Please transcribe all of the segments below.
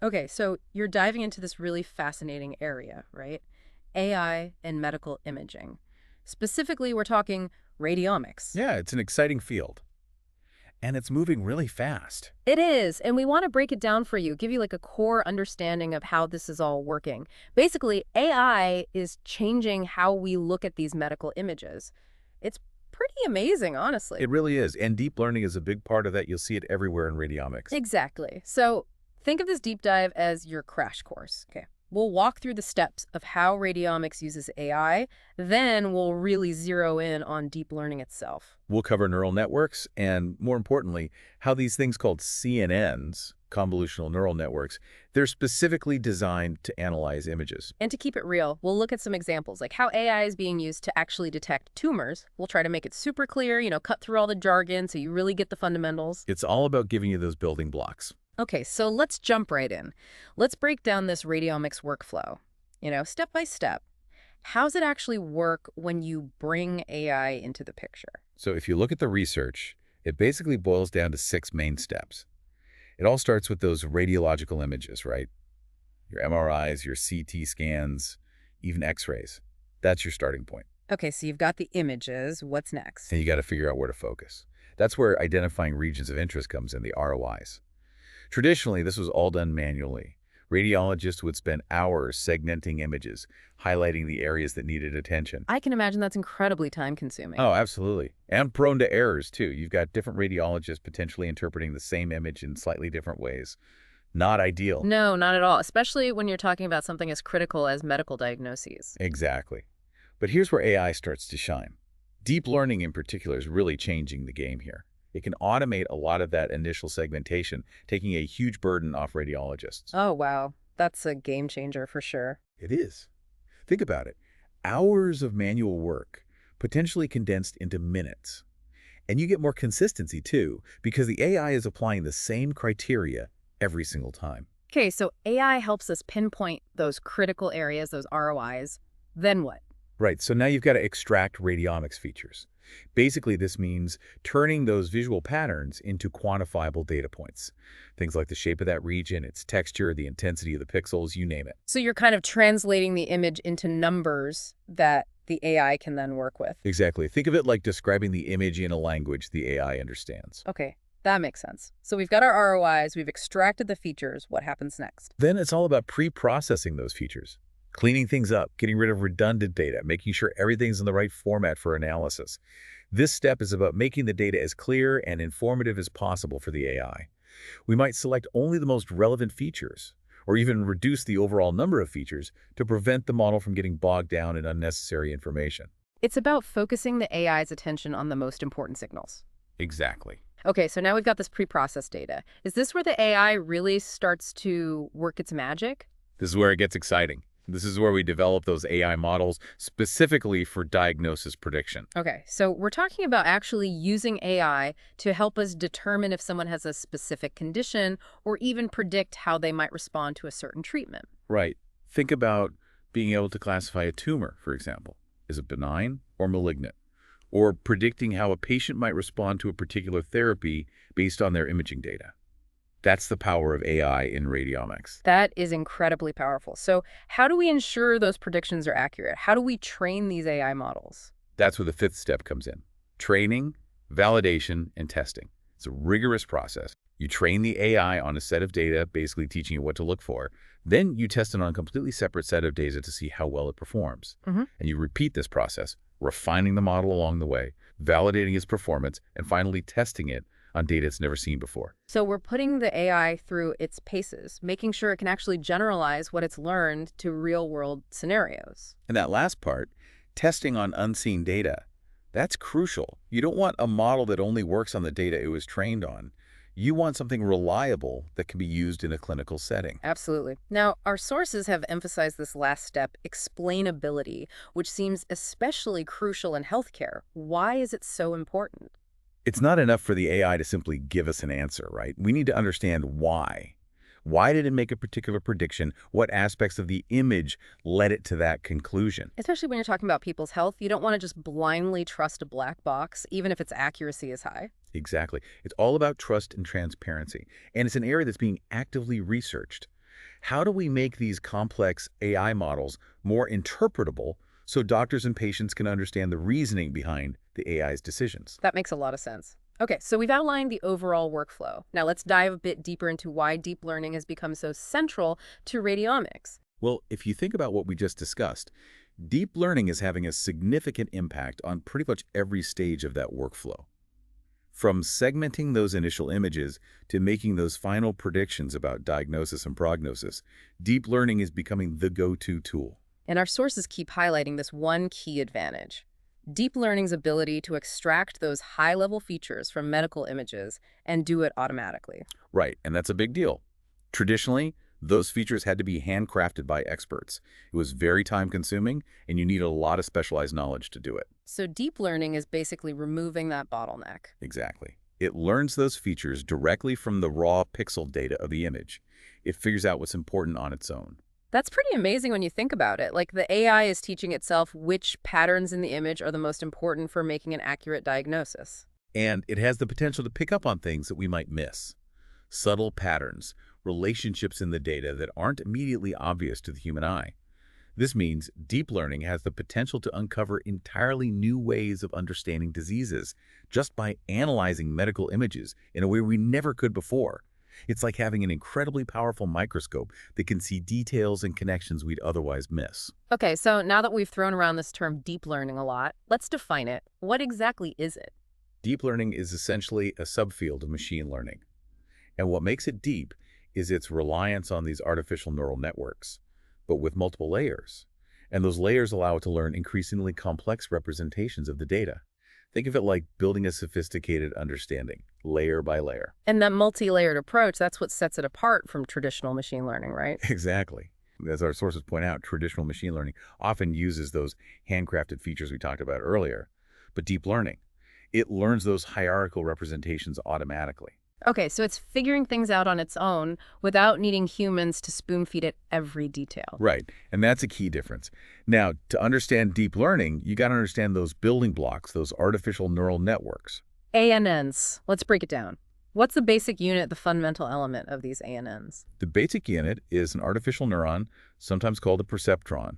Okay, so you're diving into this really fascinating area, right? AI and medical imaging. Specifically, we're talking radiomics. Yeah, it's an exciting field. And it's moving really fast. It is, and we want to break it down for you, give you like a core understanding of how this is all working. Basically, AI is changing how we look at these medical images. It's pretty amazing, honestly. It really is. And deep learning is a big part of that. You'll see it everywhere in radiomics. Exactly. So think of this deep dive as your crash course. Okay. We'll walk through the steps of how radiomics uses AI, then we'll really zero in on deep learning itself. We'll cover neural networks and, more importantly, how these things called CNNs, convolutional neural networks, they're specifically designed to analyze images. And to keep it real, we'll look at some examples, like how AI is being used to actually detect tumors. We'll try to make it super clear, cut through all the jargon so you really get the fundamentals. It's all about giving you those building blocks. Okay, so let's jump right in. Let's break down this radiomics workflow, step by step. How does it actually work when you bring AI into the picture? So if you look at the research, it basically boils down to 6 main steps. It all starts with those radiological images, right? Your MRIs, your CT scans, even X-rays. That's your starting point. Okay, so you've got the images. What's next? And you got to figure out where to focus. That's where identifying regions of interest comes in, the ROIs. Traditionally, this was all done manually. Radiologists would spend hours segmenting images, highlighting the areas that needed attention. I can imagine that's incredibly time-consuming. Oh, absolutely. And prone to errors, too. You've got different radiologists potentially interpreting the same image in slightly different ways. Not ideal. No, not at all, especially when you're talking about something as critical as medical diagnoses. Exactly. But here's where AI starts to shine. Deep learning in particular is really changing the game here. It can automate a lot of that initial segmentation, taking a huge burden off radiologists. Oh, wow. That's a game changer for sure. It is. Think about it. Hours of manual work, potentially condensed into minutes. And you get more consistency, too, because the AI is applying the same criteria every single time. Okay, so AI helps us pinpoint those critical areas, those ROIs. Then what? Right, so now you've got to extract radiomics features. Basically, this means turning those visual patterns into quantifiable data points. Things like the shape of that region, its texture, the intensity of the pixels, you name it. So you're kind of translating the image into numbers that the AI can then work with. Exactly. Think of it like describing the image in a language the AI understands. Okay, that makes sense. So we've got our ROIs, we've extracted the features. What happens next? Then it's all about pre-processing those features. Cleaning things up, getting rid of redundant data, making sure everything's in the right format for analysis. This step is about making the data as clear and informative as possible for the AI. We might select only the most relevant features, or even reduce the overall number of features to prevent the model from getting bogged down in unnecessary information. It's about focusing the AI's attention on the most important signals. Exactly. Okay, so now we've got this pre-processed data. Is this where the AI really starts to work its magic? This is where it gets exciting. This is where we develop those AI models specifically for diagnosis prediction. Okay, so we're talking about actually using AI to help us determine if someone has a specific condition or even predict how they might respond to a certain treatment. Right. Think about being able to classify a tumor, for example. Is it benign or malignant? Or predicting how a patient might respond to a particular therapy based on their imaging data. That's the power of AI in radiomics. That is incredibly powerful. So how do we ensure those predictions are accurate? How do we train these AI models? That's where the 5th step comes in. Training, validation, and testing. It's a rigorous process. You train the AI on a set of data, basically teaching it what to look for. Then you test it on a completely separate set of data to see how well it performs. And you repeat this process, refining the model along the way, validating its performance, and finally testing it on data it's never seen before. So we're putting the AI through its paces, making sure it can actually generalize what it's learned to real-world scenarios. And that last part, testing on unseen data, that's crucial. You don't want a model that only works on the data it was trained on. You want something reliable that can be used in a clinical setting. Absolutely. Now, our sources have emphasized this last step, explainability, which seems especially crucial in healthcare. Why is it so important? It's not enough for the AI to simply give us an answer, right? We need to understand why. Why did it make a particular prediction? What aspects of the image led it to that conclusion? Especially when you're talking about people's health, you don't want to just blindly trust a black box, even if its accuracy is high. Exactly. It's all about trust and transparency. And it's an area that's being actively researched. How do we make these complex AI models more interpretable so doctors and patients can understand the reasoning behind the AI's decisions? That makes a lot of sense. Okay, so we've outlined the overall workflow. Now let's dive a bit deeper into why deep learning has become so central to radiomics. Well, if you think about what we just discussed, deep learning is having a significant impact on pretty much every stage of that workflow. From segmenting those initial images to making those final predictions about diagnosis and prognosis, deep learning is becoming the go-to tool. And our sources keep highlighting this one key advantage. Deep learning's ability to extract those high-level features from medical images and do it automatically. Right, and that's a big deal. Traditionally, those features had to be handcrafted by experts. It was very time-consuming, and you need a lot of specialized knowledge to do it. So deep learning is basically removing that bottleneck. Exactly. It learns those features directly from the raw pixel data of the image. It figures out what's important on its own. That's pretty amazing when you think about it. Like the AI is teaching itself which patterns in the image are the most important for making an accurate diagnosis. And it has the potential to pick up on things that we might miss. Subtle patterns, relationships in the data that aren't immediately obvious to the human eye. This means deep learning has the potential to uncover entirely new ways of understanding diseases just by analyzing medical images in a way we never could before. It's like having an incredibly powerful microscope that can see details and connections we'd otherwise miss. Okay, so now that we've thrown around this term deep learning a lot, let's define it. What exactly is it? Deep learning is essentially a subfield of machine learning. And what makes it deep is its reliance on these artificial neural networks, but with multiple layers. And those layers allow it to learn increasingly complex representations of the data. Think of it like building a sophisticated understanding, layer by layer. And that multi-layered approach, that's what sets it apart from traditional machine learning, right? Exactly. As our sources point out, traditional machine learning often uses those handcrafted features we talked about earlier. But deep learning, it learns those hierarchical representations automatically. Okay, so it's figuring things out on its own without needing humans to spoon-feed it every detail. Right, and that's a key difference. Now, to understand deep learning, you got to understand those building blocks, those artificial neural networks. ANNs. Let's break it down. What's the basic unit, the fundamental element of these ANNs? The basic unit is an artificial neuron, sometimes called a perceptron,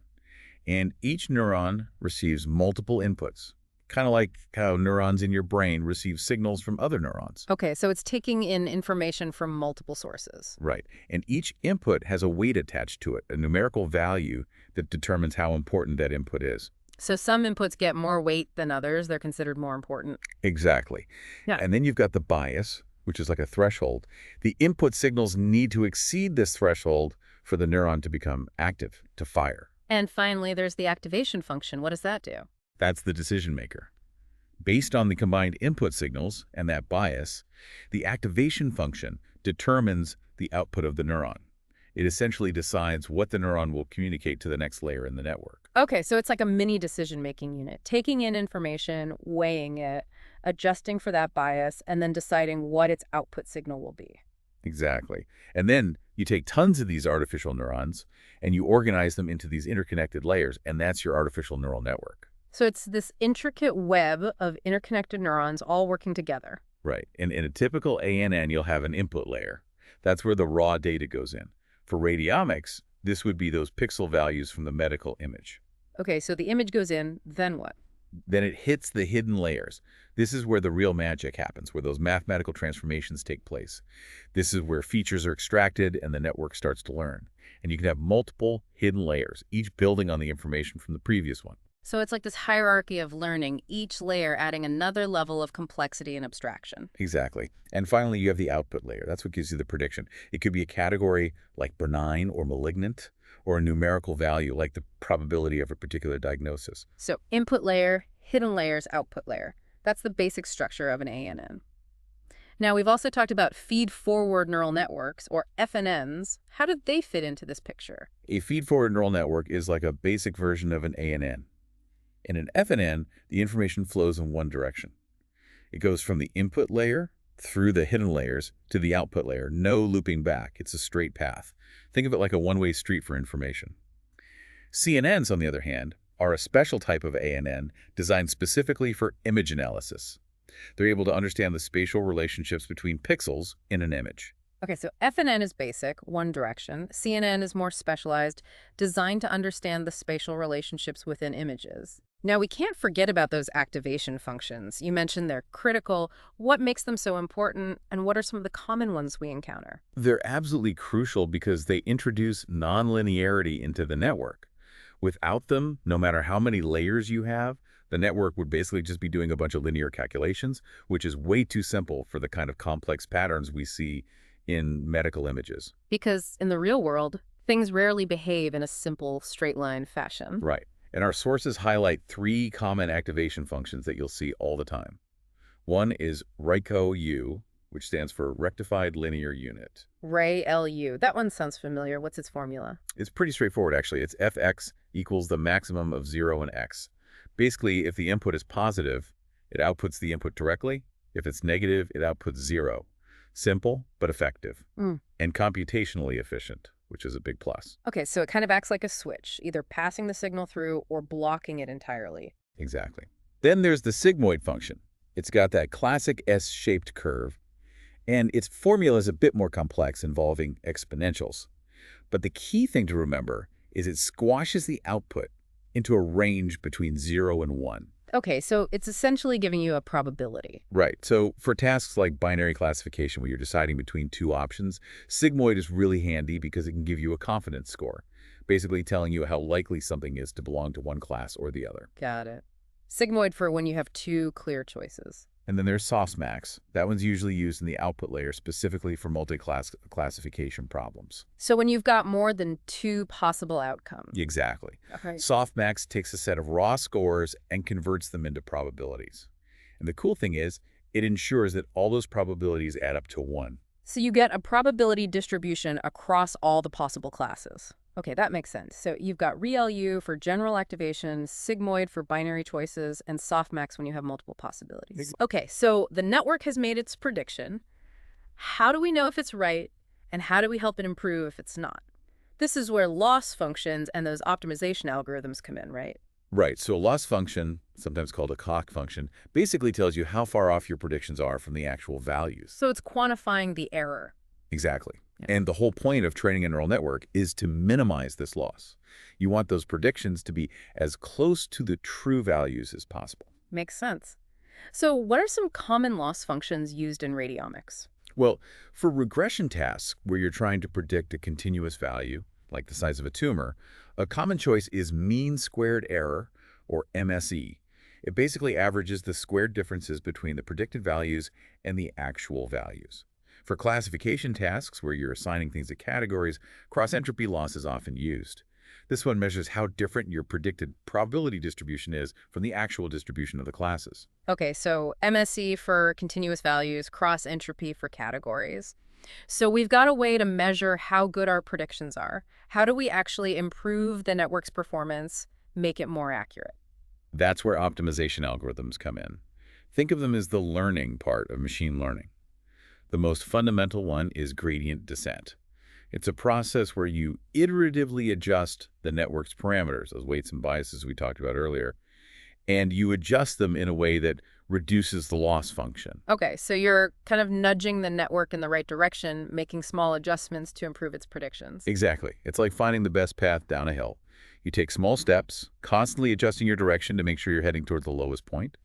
and each neuron receives multiple inputs, kind of like how neurons in your brain receive signals from other neurons. Okay, so it's taking in information from multiple sources. Right, and each input has a weight attached to it, a numerical value that determines how important that input is. So some inputs get more weight than others. They're considered more important. Exactly. Yeah. And then you've got the bias, which is like a threshold. The input signals need to exceed this threshold for the neuron to become active, to fire. And finally, there's the activation function. What does that do? That's the decision maker. Based on the combined input signals and that bias, the activation function determines the output of the neuron. It essentially decides what the neuron will communicate to the next layer in the network. Okay, so it's like a mini decision-making unit, taking in information, weighing it, adjusting for that bias, and then deciding what its output signal will be. Exactly. And then you take tons of these artificial neurons and you organize them into these interconnected layers, and that's your artificial neural network. So it's this intricate web of interconnected neurons all working together. Right. And in a typical ANN, you'll have an input layer. That's where the raw data goes in. For radiomics, this would be those pixel values from the medical image. Okay, so the image goes in, then what? Then it hits the hidden layers. This is where the real magic happens, where those mathematical transformations take place. This is where features are extracted and the network starts to learn. And you can have multiple hidden layers, each building on the information from the previous one. So it's like this hierarchy of learning, each layer adding another level of complexity and abstraction. Exactly. And finally, you have the output layer. That's what gives you the prediction. It could be a category like benign or malignant, or a numerical value like the probability of a particular diagnosis. So input layer, hidden layers, output layer. That's the basic structure of an ANN. Now, we've also talked about feed-forward neural networks, or FNNs. How do they fit into this picture? A feed-forward neural network is like a basic version of an ANN. In an FNN, the information flows in one direction. It goes from the input layer through the hidden layers to the output layer, no looping back. It's a straight path. Think of it like a one-way street for information. CNNs, on the other hand, are a special type of ANN designed specifically for image analysis. They're able to understand the spatial relationships between pixels in an image. Okay, so FNN is basic, one direction. CNN is more specialized, designed to understand the spatial relationships within images. Now, we can't forget about those activation functions. You mentioned they're critical. What makes them so important, and what are some of the common ones we encounter? They're absolutely crucial because they introduce nonlinearity into the network. Without them, no matter how many layers you have, the network would basically just be doing a bunch of linear calculations, which is way too simple for the kind of complex patterns we see in medical images. Because in the real world, things rarely behave in a simple, straight line fashion. Right. And our sources highlight three common activation functions that you'll see all the time. One is ReLU, which stands for Rectified Linear Unit. ReLU. That one sounds familiar. What's its formula? It's pretty straightforward, actually. It's Fx equals the maximum of 0 and x. Basically, if the input is positive, it outputs the input directly. If it's negative, it outputs 0. Simple, but effective. And computationally efficient, which is a big plus. Okay, so it kind of acts like a switch, either passing the signal through or blocking it entirely. Exactly. Then there's the sigmoid function. It's got that classic S-shaped curve, and its formula is a bit more complex, involving exponentials. But the key thing to remember is it squashes the output into a range between 0 and 1. Okay, so it's essentially giving you a probability. Right. So for tasks like binary classification, where you're deciding between two options, sigmoid is really handy because it can give you a confidence score, basically telling you how likely something is to belong to one class or the other. Got it. Sigmoid for when you have two clear choices. And then there's Softmax. That one's usually used in the output layer specifically for multi-class classification problems. So when you've got more than two possible outcomes. Exactly. Okay. Softmax takes a set of raw scores and converts them into probabilities. And the cool thing is, it ensures that all those probabilities add up to 1. So you get a probability distribution across all the possible classes. Okay, that makes sense. So you've got ReLU for general activation, sigmoid for binary choices, and softmax when you have multiple possibilities. Okay, so the network has made its prediction. How do we know if it's right, and how do we help it improve if it's not? This is where loss functions and those optimization algorithms come in, right? Right. So a loss function, sometimes called a cock function, basically tells you how far off your predictions are from the actual values. So it's quantifying the error. Exactly. Yeah. And the whole point of training a neural network is to minimize this loss. You want those predictions to be as close to the true values as possible. Makes sense. So what are some common loss functions used in radiomics? Well, for regression tasks where you're trying to predict a continuous value, like the size of a tumor, a common choice is mean squared error, or MSE. It basically averages the squared differences between the predicted values and the actual values. For classification tasks where you're assigning things to categories, cross-entropy loss is often used. This one measures how different your predicted probability distribution is from the actual distribution of the classes. Okay, so MSE for continuous values, cross-entropy for categories. So we've got a way to measure how good our predictions are. How do we actually improve the network's performance, make it more accurate? That's where optimization algorithms come in. Think of them as the learning part of machine learning. The most fundamental one is gradient descent. It's a process where you iteratively adjust the network's parameters, those weights and biases we talked about earlier, and you adjust them in a way that reduces the loss function. Okay, so you're kind of nudging the network in the right direction, making small adjustments to improve its predictions. Exactly. It's like finding the best path down a hill. You take small steps, constantly adjusting your direction to make sure you're heading toward the lowest point,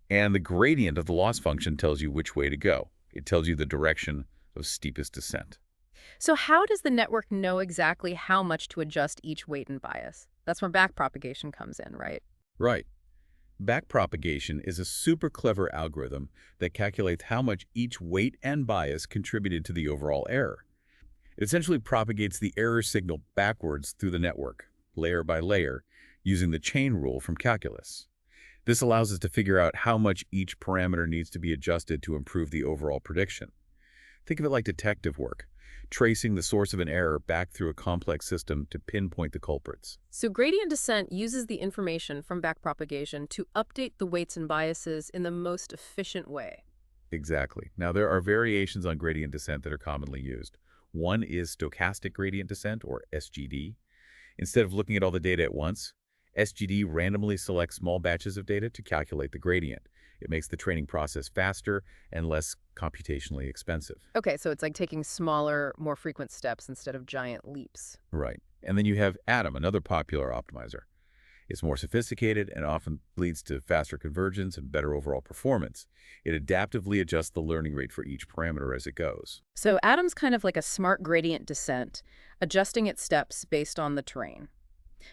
and the gradient of the loss function tells you which way to go. It tells you the direction of steepest descent. So how does the network know exactly how much to adjust each weight and bias? That's where backpropagation comes in, right? Right. Backpropagation is a super clever algorithm that calculates how much each weight and bias contributed to the overall error. It essentially propagates the error signal backwards through the network, layer by layer, using the chain rule from calculus. This allows us to figure out how much each parameter needs to be adjusted to improve the overall prediction. Think of it like detective work, tracing the source of an error back through a complex system to pinpoint the culprits. So gradient descent uses the information from backpropagation to update the weights and biases in the most efficient way. Exactly. Now, there are variations on gradient descent that are commonly used. One is stochastic gradient descent, or SGD. Instead of looking at all the data at once, SGD randomly selects small batches of data to calculate the gradient. It makes the training process faster and less computationally expensive. Okay, so it's like taking smaller, more frequent steps instead of giant leaps. Right. And then you have Atom, another popular optimizer. It's more sophisticated and often leads to faster convergence and better overall performance. It adaptively adjusts the learning rate for each parameter as it goes. So Atom's kind of like a smart gradient descent, adjusting its steps based on the terrain.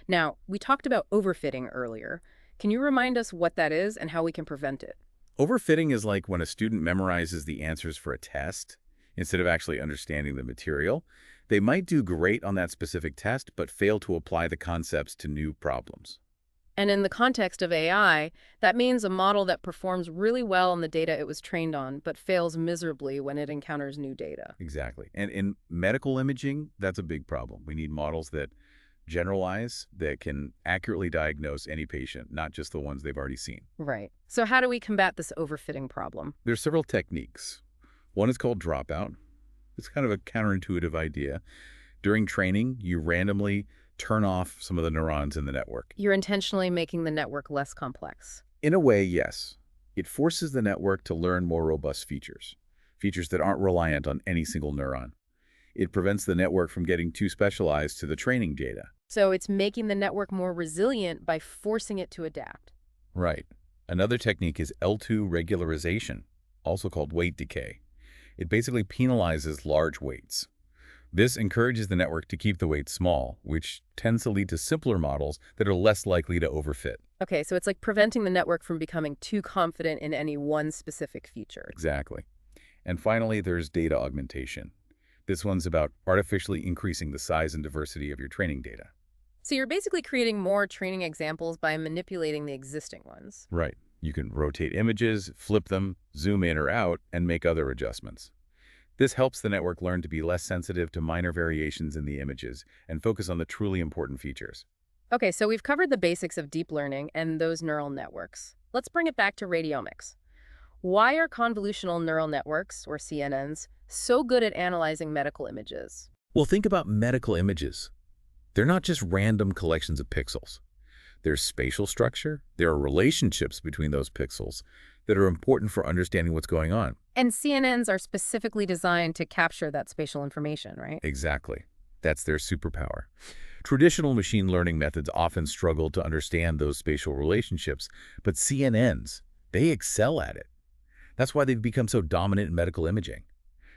Now, we talked about overfitting earlier. Can you remind us what that is and how we can prevent it? Overfitting is like when a student memorizes the answers for a test instead of actually understanding the material. They might do great on that specific test, but fail to apply the concepts to new problems. And in the context of AI, that means a model that performs really well on the data it was trained on, but fails miserably when it encounters new data. Exactly. And in medical imaging, that's a big problem. We need models that generalize, that can accurately diagnose any patient, not just the ones they've already seen. Right. So how do we combat this overfitting problem? There's several techniques. One is called dropout. It's kind of a counterintuitive idea. During training, you randomly turn off some of the neurons in the network. You're intentionally making the network less complex. In a way, yes. It forces the network to learn more robust features, features that aren't reliant on any single neuron. It prevents the network from getting too specialized to the training data. So it's making the network more resilient by forcing it to adapt. Right. Another technique is L2 regularization, also called weight decay. It basically penalizes large weights. This encourages the network to keep the weights small, which tends to lead to simpler models that are less likely to overfit. Okay, so it's like preventing the network from becoming too confident in any one specific feature. Exactly. And finally, there's data augmentation. This one's about artificially increasing the size and diversity of your training data. So you're basically creating more training examples by manipulating the existing ones. Right. You can rotate images, flip them, zoom in or out, and make other adjustments. This helps the network learn to be less sensitive to minor variations in the images and focus on the truly important features. Okay, so we've covered the basics of deep learning and those neural networks. Let's bring it back to radiomics. Why are convolutional neural networks, or CNNs, so good at analyzing medical images? Well, think about medical images. They're not just random collections of pixels. There's spatial structure. There are relationships between those pixels that are important for understanding what's going on. And CNNs are specifically designed to capture that spatial information, right? Exactly. That's their superpower. Traditional machine learning methods often struggle to understand those spatial relationships, but CNNs, they excel at it. That's why they've become so dominant in medical imaging.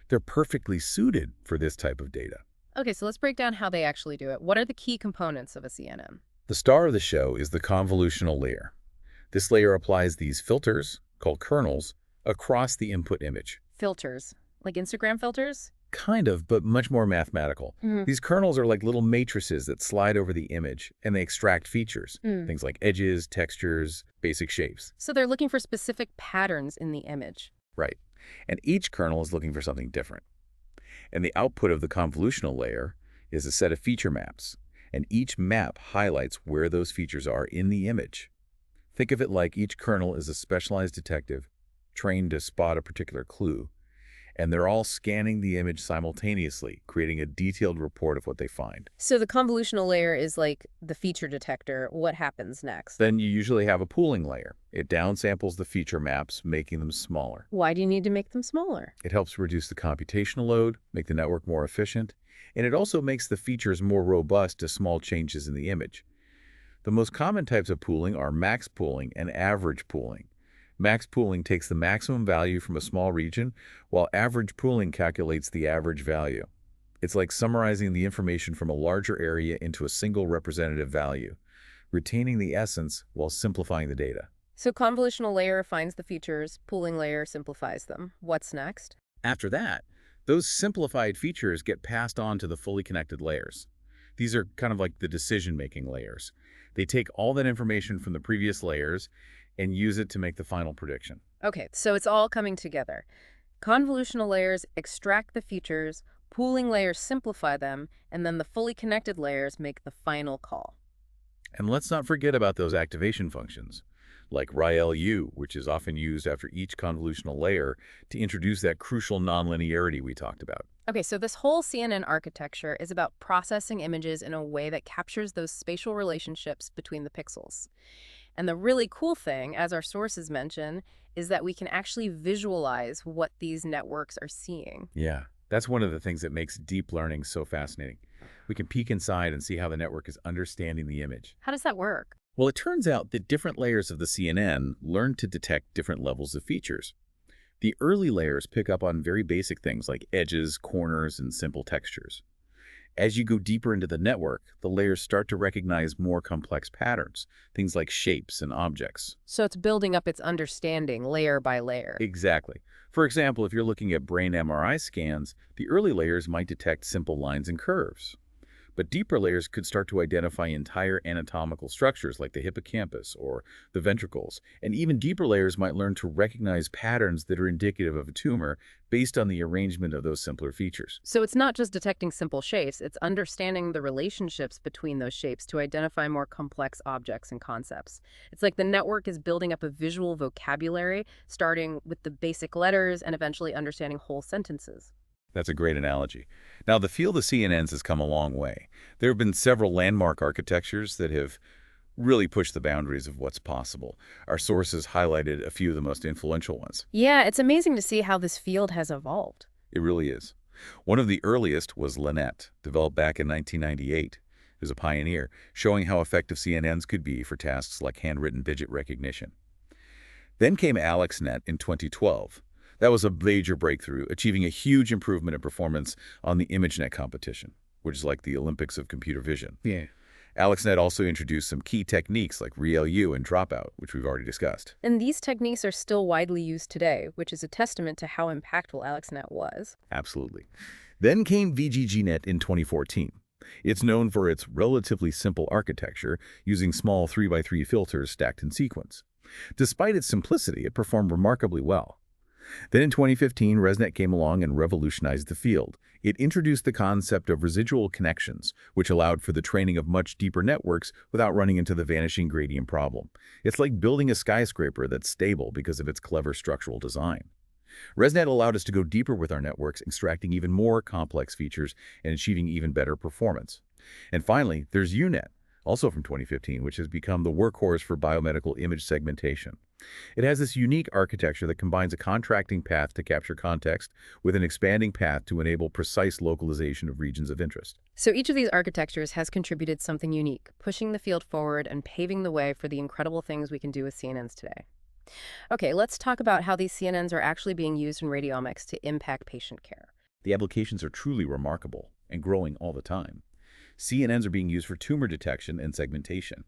They're perfectly suited for this type of data. Okay, so let's break down how they actually do it. What are the key components of a CNN? The star of the show is the convolutional layer. This layer applies these filters, called kernels, across the input image. Filters. Like Instagram filters? Kind of, but much more mathematical. These kernels are like little matrices that slide over the image, and they extract features, things like edges, textures, basic shapes. So they're looking for specific patterns in the image. Right. And each kernel is looking for something different. And the output of the convolutional layer is a set of feature maps, and each map highlights where those features are in the image. Think of it like each kernel is a specialized detective trained to spot a particular clue, and they're all scanning the image simultaneously, creating a detailed report of what they find. So the convolutional layer is like the feature detector. What happens next? Then you usually have a pooling layer. It downsamples the feature maps, making them smaller. Why do you need to make them smaller? It helps reduce the computational load, make the network more efficient, and it also makes the features more robust to small changes in the image. The most common types of pooling are max pooling and average pooling. Max pooling takes the maximum value from a small region, while average pooling calculates the average value. It's like summarizing the information from a larger area into a single representative value, retaining the essence while simplifying the data. So convolutional layer finds the features, pooling layer simplifies them. What's next? After that, those simplified features get passed on to the fully connected layers. These are kind of like the decision-making layers. They take all that information from the previous layers and use it to make the final prediction. Okay, so it's all coming together. Convolutional layers extract the features, pooling layers simplify them, and then the fully connected layers make the final call. And let's not forget about those activation functions, like ReLU, which is often used after each convolutional layer to introduce that crucial nonlinearity we talked about. Okay, so this whole CNN architecture is about processing images in a way that captures those spatial relationships between the pixels. And the really cool thing, as our sources mention, is that we can actually visualize what these networks are seeing. Yeah, that's one of the things that makes deep learning so fascinating. We can peek inside and see how the network is understanding the image. How does that work? Well, it turns out that different layers of the CNN learn to detect different levels of features. The early layers pick up on very basic things like edges, corners, and simple textures. As you go deeper into the network, the layers start to recognize more complex patterns, things like shapes and objects. So it's building up its understanding layer by layer. Exactly. For example, if you're looking at brain MRI scans, the early layers might detect simple lines and curves. But deeper layers could start to identify entire anatomical structures like the hippocampus or the ventricles, and even deeper layers might learn to recognize patterns that are indicative of a tumor based on the arrangement of those simpler features. So it's not just detecting simple shapes, it's understanding the relationships between those shapes to identify more complex objects and concepts. It's like the network is building up a visual vocabulary, starting with the basic letters and eventually understanding whole sentences. That's a great analogy. Now, the field of CNNs has come a long way. There have been several landmark architectures that have really pushed the boundaries of what's possible. Our sources highlighted a few of the most influential ones. Yeah, it's amazing to see how this field has evolved. It really is. One of the earliest was LeNet, developed back in 1998. It was a pioneer, showing how effective CNNs could be for tasks like handwritten digit recognition. Then came AlexNet in 2012. That was a major breakthrough, achieving a huge improvement in performance on the ImageNet competition, which is like the Olympics of computer vision. Yeah. AlexNet also introduced some key techniques like ReLU and dropout, which we've already discussed. And these techniques are still widely used today, which is a testament to how impactful AlexNet was. Absolutely. Then came VGGNet in 2014. It's known for its relatively simple architecture, using small 3x3 filters stacked in sequence. Despite its simplicity, it performed remarkably well. Then in 2015, ResNet came along and revolutionized the field. It introduced the concept of residual connections, which allowed for the training of much deeper networks without running into the vanishing gradient problem. It's like building a skyscraper that's stable because of its clever structural design. ResNet allowed us to go deeper with our networks, extracting even more complex features and achieving even better performance. And finally, there's UNet, also from 2015, which has become the workhorse for biomedical image segmentation. It has this unique architecture that combines a contracting path to capture context with an expanding path to enable precise localization of regions of interest. So each of these architectures has contributed something unique, pushing the field forward and paving the way for the incredible things we can do with CNNs today. Okay, let's talk about how these CNNs are actually being used in radiomics to impact patient care. The applications are truly remarkable and growing all the time. CNNs are being used for tumor detection and segmentation.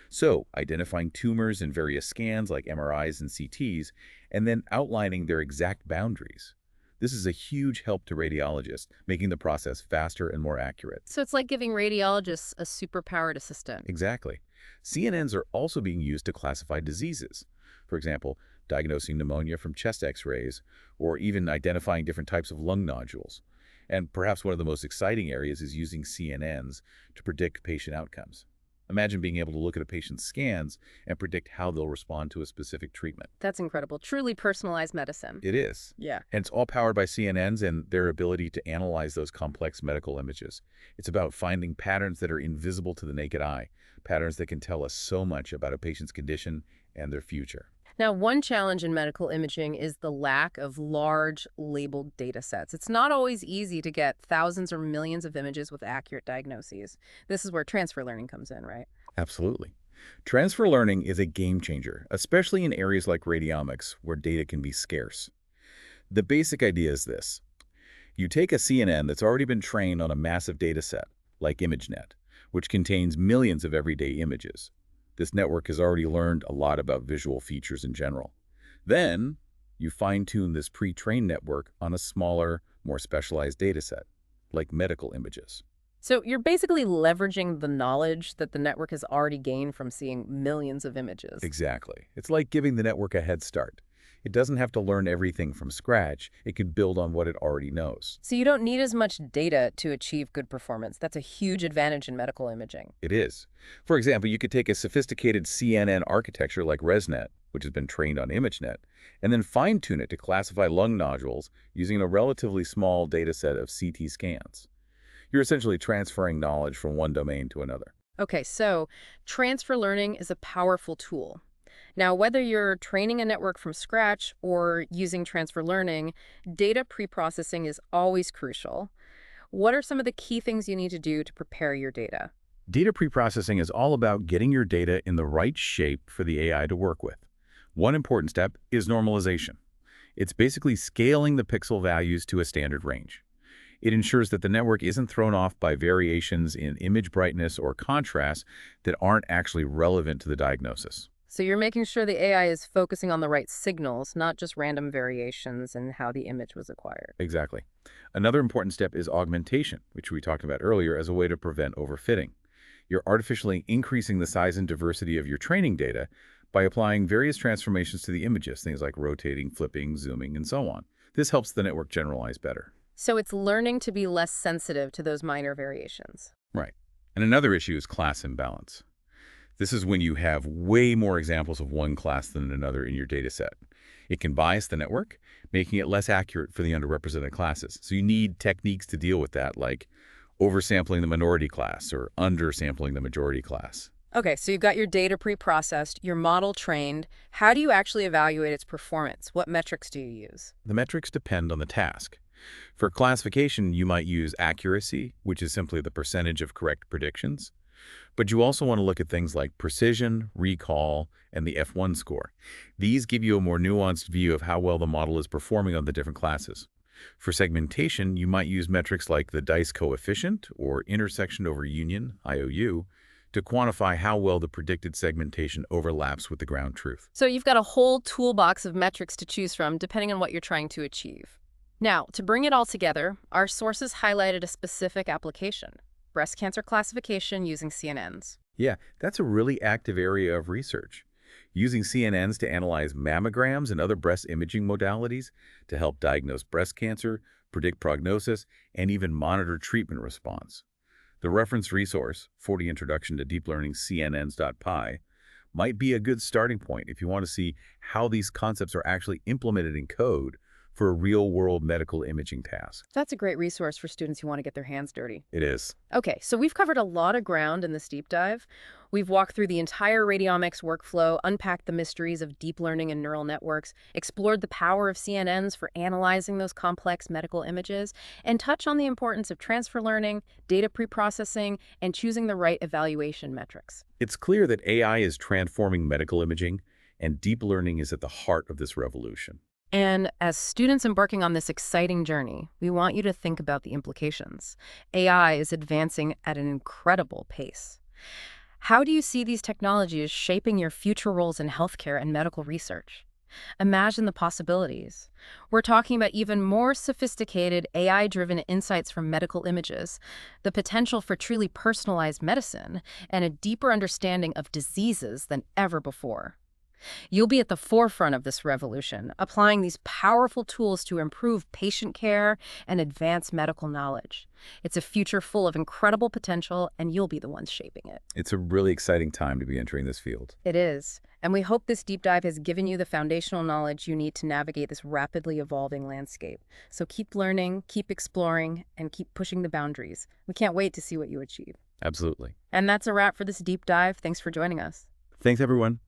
So, identifying tumors in various scans like MRIs and CTs, and then outlining their exact boundaries. This is a huge help to radiologists, making the process faster and more accurate. So it's like giving radiologists a superpowered assistant. Exactly. CNNs are also being used to classify diseases. For example, diagnosing pneumonia from chest x-rays, or even identifying different types of lung nodules. And perhaps one of the most exciting areas is using CNNs to predict patient outcomes. Imagine being able to look at a patient's scans and predict how they'll respond to a specific treatment. That's incredible. Truly personalized medicine. It is. Yeah. And it's all powered by CNNs and their ability to analyze those complex medical images. It's about finding patterns that are invisible to the naked eye, patterns that can tell us so much about a patient's condition and their future. Now, one challenge in medical imaging is the lack of large labeled data sets. It's not always easy to get thousands or millions of images with accurate diagnoses. This is where transfer learning comes in, right? Absolutely. Transfer learning is a game changer, especially in areas like radiomics, where data can be scarce. The basic idea is this. You take a CNN that's already been trained on a massive data set, like ImageNet, which contains millions of everyday images. This network has already learned a lot about visual features in general. Then, you fine-tune this pre-trained network on a smaller, more specialized dataset, like medical images. So you're basically leveraging the knowledge that the network has already gained from seeing millions of images. Exactly. It's like giving the network a head start. It doesn't have to learn everything from scratch. It can build on what it already knows. So you don't need as much data to achieve good performance. That's a huge advantage in medical imaging. It is. For example, you could take a sophisticated CNN architecture like ResNet, which has been trained on ImageNet, and then fine-tune it to classify lung nodules using a relatively small data set of CT scans. You're essentially transferring knowledge from one domain to another. Okay, so transfer learning is a powerful tool. Now, whether you're training a network from scratch or using transfer learning, data preprocessing is always crucial. What are some of the key things you need to do to prepare your data? Data preprocessing is all about getting your data in the right shape for the AI to work with. One important step is normalization. It's basically scaling the pixel values to a standard range. It ensures that the network isn't thrown off by variations in image brightness or contrast that aren't actually relevant to the diagnosis. So you're making sure the AI is focusing on the right signals, not just random variations in how the image was acquired. Exactly. Another important step is augmentation, which we talked about earlier as a way to prevent overfitting. You're artificially increasing the size and diversity of your training data by applying various transformations to the images, things like rotating, flipping, zooming, and so on. This helps the network generalize better. So it's learning to be less sensitive to those minor variations. Right. And another issue is class imbalance. This is when you have way more examples of one class than another in your data set. It can bias the network, making it less accurate for the underrepresented classes. So you need techniques to deal with that, like oversampling the minority class or undersampling the majority class. Okay, so you've got your data pre-processed, your model trained. How do you actually evaluate its performance? What metrics do you use? The metrics depend on the task. For classification, you might use accuracy, which is simply the percentage of correct predictions. But you also want to look at things like precision, recall, and the F1 score. These give you a more nuanced view of how well the model is performing on the different classes. For segmentation, you might use metrics like the dice coefficient or intersection over union, IOU, to quantify how well the predicted segmentation overlaps with the ground truth. So you've got a whole toolbox of metrics to choose from depending on what you're trying to achieve. Now, to bring it all together, our sources highlighted a specific application: breast cancer classification using CNNs. Yeah, that's a really active area of research. Using CNNs to analyze mammograms and other breast imaging modalities to help diagnose breast cancer, predict prognosis, and even monitor treatment response. The reference resource, 40 Introduction to Deep Learning CNNs.py, might be a good starting point if you want to see how these concepts are actually implemented in code for a real-world medical imaging task. That's a great resource for students who want to get their hands dirty. It is. Okay, so we've covered a lot of ground in this deep dive. We've walked through the entire radiomics workflow, unpacked the mysteries of deep learning and neural networks, explored the power of CNNs for analyzing those complex medical images, and touched on the importance of transfer learning, data preprocessing, and choosing the right evaluation metrics. It's clear that AI is transforming medical imaging, and deep learning is at the heart of this revolution. And as students embarking on this exciting journey, we want you to think about the implications. AI is advancing at an incredible pace. How do you see these technologies shaping your future roles in healthcare and medical research? Imagine the possibilities. We're talking about even more sophisticated AI-driven insights from medical images, the potential for truly personalized medicine, and a deeper understanding of diseases than ever before. You'll be at the forefront of this revolution, applying these powerful tools to improve patient care and advance medical knowledge. It's a future full of incredible potential, and you'll be the ones shaping it. It's a really exciting time to be entering this field. It is. And we hope this deep dive has given you the foundational knowledge you need to navigate this rapidly evolving landscape. So keep learning, keep exploring, and keep pushing the boundaries. We can't wait to see what you achieve. Absolutely. And that's a wrap for this deep dive. Thanks for joining us. Thanks, everyone.